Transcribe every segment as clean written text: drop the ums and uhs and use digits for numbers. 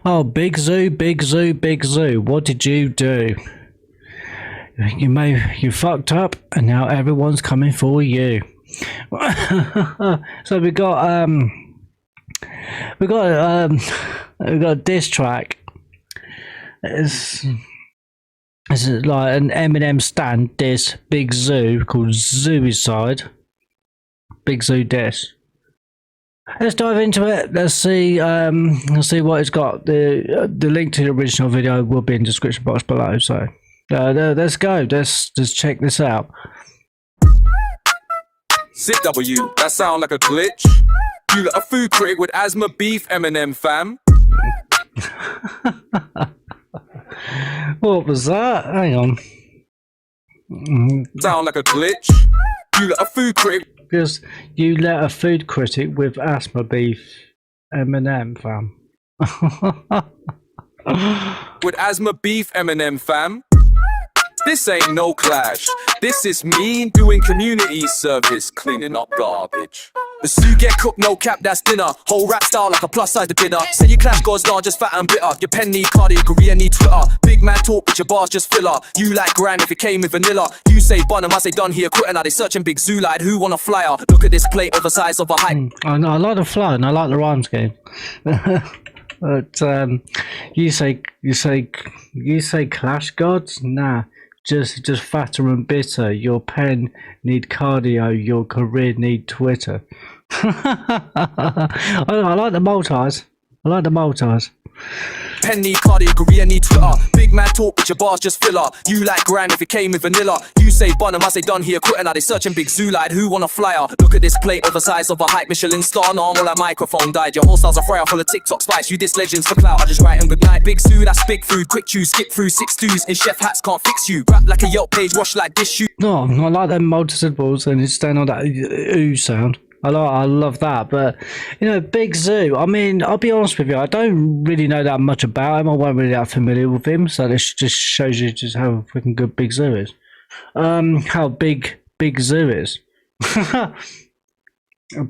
Oh, Big ZUU, Big ZUU, Big ZUU. What did you do? You fucked up, and now everyone's coming for you. So we got a diss track. It's like an Eminem stand diss Big ZUU called Suicide. Big ZUU diss. Let's dive into it. Let's see what it's got. The link to the original video will be in the description box below. So let's go. Let's check this out. ZUU, that sound like a glitch. You got a food critic with asthma, beef, Eminem, fam. What was that? Hang on. Sound like a glitch. You got a food critic. Because you let a food critic with asthma beef Eminem, fam. With asthma, beef, Eminem, fam. This ain't no clash. This is me doing community service, cleaning up garbage. The ZUU get cooked, no cap, that's dinner. Whole rap style like a plus size dinner. Say you clash gods, nah, just fat and bitter. Your pen need cardio, career need Twitter. Big man talk, but your bars just filler. You like grand if it came with vanilla. You say Bunham, I say done here, quitting. Now they searching Big ZUU like who want a flyer. Look at this plate of the size of a hype. I like the flow and I like the rhyme scheme. But you say clash gods? Nah. Just fatter and bitter. Your pen need cardio. Your career need Twitter. I like the multis. I like the multis. Pen need cardio, career need Twitter. Big man talk, but your bars just filler. You like grand if it came with vanilla. You say Bunham, I say done here, quitting. Now they searching Big ZUU like who want a flyer. Look at this plate of the size of a hype Michelin star. Normal, that microphone died. Your whole style's a fryer full of TikTok spice. You diss legends for clout, I just write them good night. Big ZUU, that's big food, quick chew, skip through 6 2s. In chef hats can't fix you. Rap like a Yelp page, wash like dish shoe. No, I like them multi-syllables and it's staying on that ooh sound. I love that, but you know, Big ZUU. I mean, I'll be honest with you, I don't really know that much about him. I wasn't really that familiar with him, so this just shows you just how freaking good Big ZUU is. How big ZUU is.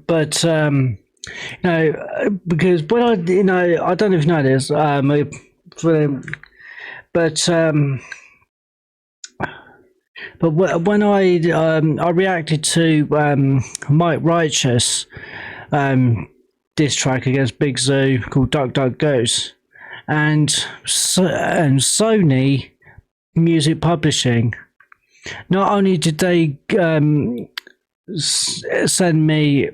But you know, because when I don't know if you know this, but when I reacted to Mike Righteous diss track against Big ZUU called Duck Duck Goose, and Sony Music Publishing, not only did they send me a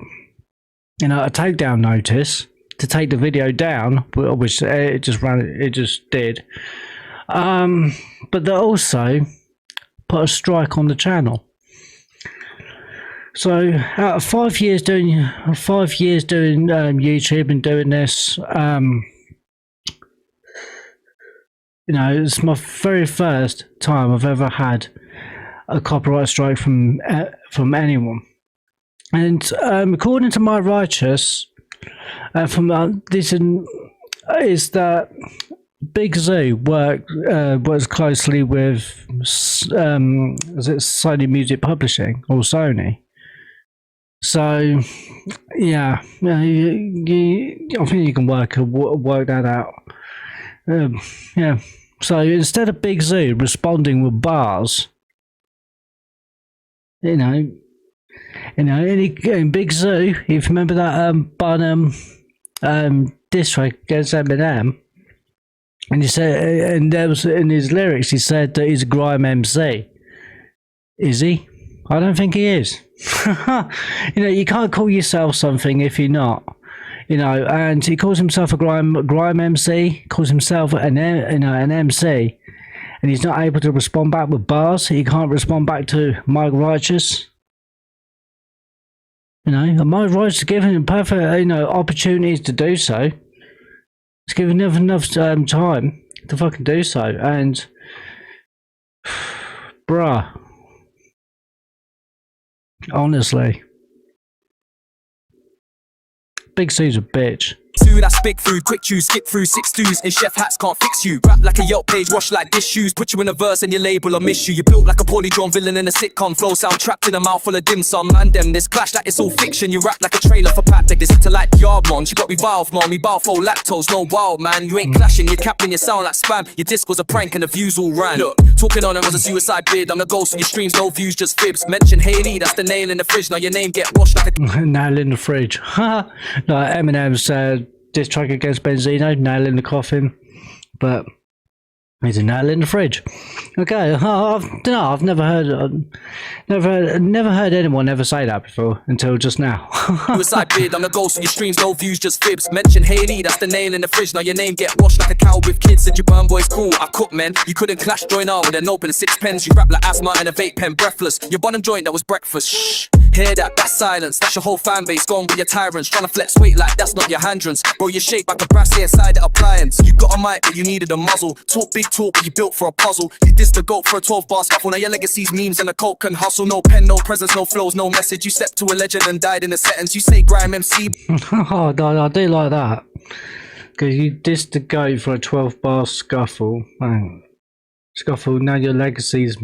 takedown notice to take the video down, which it just did, but they also put a strike on the channel. So out of 5 years doing YouTube and doing this, it's my very first time I've ever had a copyright strike from anyone. And according to My Righteous, is that Big ZUU works closely with is it Sony Music Publishing or Sony? So yeah, I think you can work that out. Yeah. So instead of Big ZUU responding with bars, in Big ZUU, if you remember that Bunham diss track against Eminem. And he said, and there was in his lyrics, he said that he's a grime MC. Is he? I don't think he is. You can't call yourself something if you're not. And he calls himself a grime MC, calls himself an MC, and he's not able to respond back with bars. He can't respond back to Mike Righteous. And Mike Righteous given him perfect, opportunities to do so. It's given enough time to fucking do so, and bruh, honestly, Big ZUU's a bitch. ZUU, that's big food, quick chews, skip through 6 stews, and chef hats can't fix you. Rap like a Yelp page, wash like dish shoes, put you in a verse and your label or miss you. You built like a poorly drawn villain in a sitcom, flow sound trapped in a mouthful of dim sum. Man, them, this clash like it's all fiction. You rap like a trailer for Patek, this to like yard mon. She got me valve, mom, me bow full lactose, no wild man. You ain't clashing, you're capping, you sound like spam. Your disc was a prank and the views all ran. Look, talking on him was a suicide bid. I'm the ghost of your streams, no views, just fibs. Mention Haley, that's the nail in the fridge. Now your name get washed like a nail in the fridge. Like Eminem's diss track against Benzino, nail in the coffin, but he's a nail in the fridge. Okay, I've never heard anyone ever say that before until just now. suicide bid, I'm the ghost of your streams, no views, just fibs. Mention Haley, that's the nail in the fridge. Now your name get washed like a cow with kids. Said your burn boys cool, I cook men. You couldn't clash, join out with an open 6 pens. You rap like asthma and a vape pen, breathless. Your bottom joint, that was breakfast. Shh. Hear that, that's silence. That's your whole fan base gone with your tyrants. Trying to flex weight like that's not your handrance. Bro, you're shaped like a brass inside the appliance. You got a mic, but you needed a muzzle. Talk big talk, but you built for a puzzle. You dissed the goat for a 12-bar scuffle. Now your legacy's memes and a cult can hustle. No pen, no presence, no flows, no message. You stepped to a legend and died in a sentence. You say grime MC. Oh, I do like that. Because you dissed the goat for a 12-bar scuffle. Scuffle, now your legacy's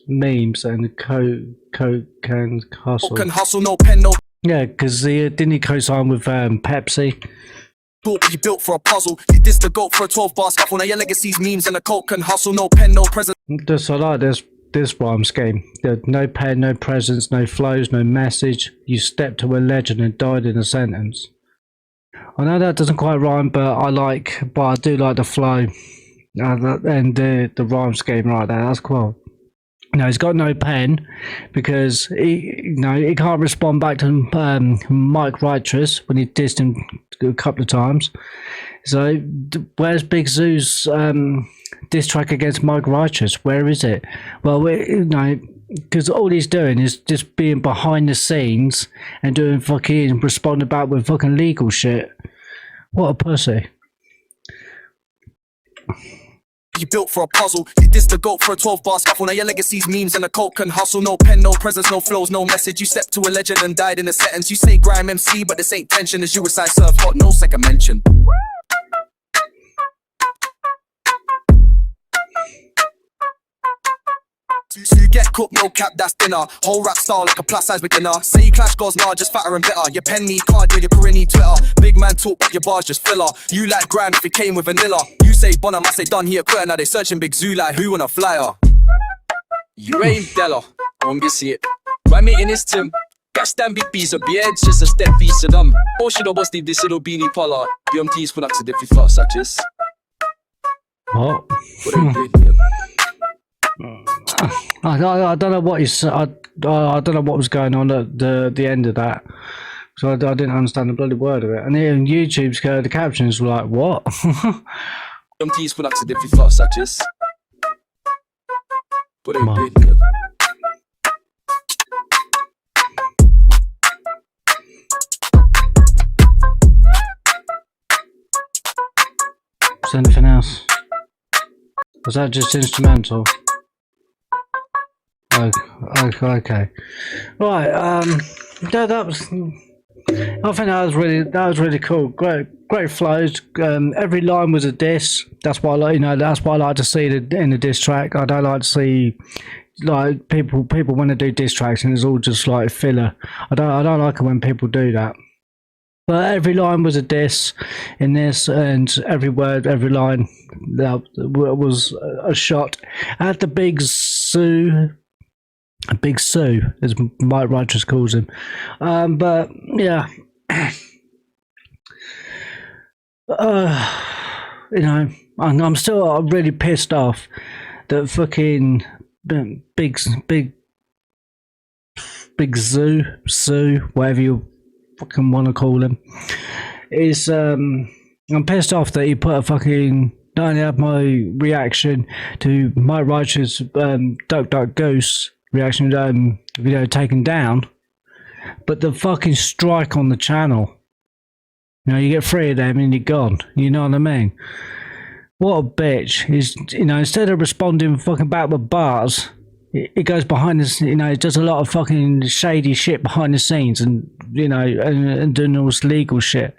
memes and the coke can hustle. Can hustle, no pen, no. Yeah, because didn't he co-sign with Pepsi? Thought you built for a puzzle. You dissed the goat for a 12-bar scuffle. Now your legacy's memes and a cult can hustle. No pen, no presence. I like this rhyme scheme. No pen, no presence, no flows, no message. You stepped to a legend and died in a sentence. I know that doesn't quite rhyme, but I do like the flow and the rhyme scheme right there. That's cool. No, he's got no pen because he can't respond back to Mike Righteous when he dissed him a couple of times. So where's Big ZUU's diss track against Mike Righteous? Where is it? Well, because all he's doing is just being behind the scenes and doing fucking responding back with fucking legal shit. What a pussy. You built for a puzzle. You dissed the goat for a 12-bar scuffle. Now your legacy's memes and a cult can hustle. No pen, no presence, no flows, no message. You stepped to a legend and died in a sentence. You say grime MC, but this ain't tension. As suicide surf hot, no second mention. So you get cooked, no cap, that's dinner. Whole rap style like a plus size beginner. Say you clash goes, nah, just fatter and bitter. Your pen need card, your career need Twitter. Big man talk, but your bars just filler. You like grime if it came with vanilla. You say Bonham, I say done here quitter. Now they searching Big ZUU like who on a flyer. You ain't Della, I'm gonna see it. My meeting is Tim. Catch them big piece of beard, just a step piece of them. Oh, should I bust this little beanie polar? BMT's for next to diffy fast, such What? I don't know what he's. I don't know what was going on at the end of that, so I didn't understand the bloody word of it. And then YouTube's the captions were like, "What?" BMT's for next to diffy fast, such Is there anything else? Was that just instrumental? Okay. Right. That was. I think that was really cool. Great flows. Every line was a diss. That's why I like. That's why I like to see in the diss track. I don't like to see like people want to do diss tracks and it's all just like filler. I don't like it when people do that. But every line was a diss in this, and every word, every line that was a shot at the Big ZUU. Big ZUU, as Mike Righteous calls him. But yeah, I'm still really pissed off that fucking Big ZUU, whatever you fucking want to call him, is I'm pissed off that he put a fucking. Not only have my reaction to Mike Righteous Duck Duck Goose reaction video taken down, but the fucking strike on the channel. You get 3 of them and you're gone. You know what I mean? What a bitch. Is instead of responding fucking back with bars, He goes behind the, you know, he does a lot of fucking shady shit behind the scenes, and you know, and doing all this legal shit.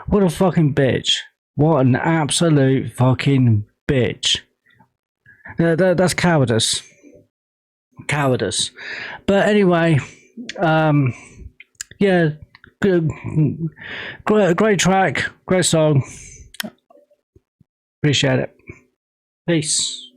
What a fucking bitch! What an absolute fucking bitch! That's cowardice. Cowardice. But anyway, yeah, good, great track, great song. Appreciate it. Peace.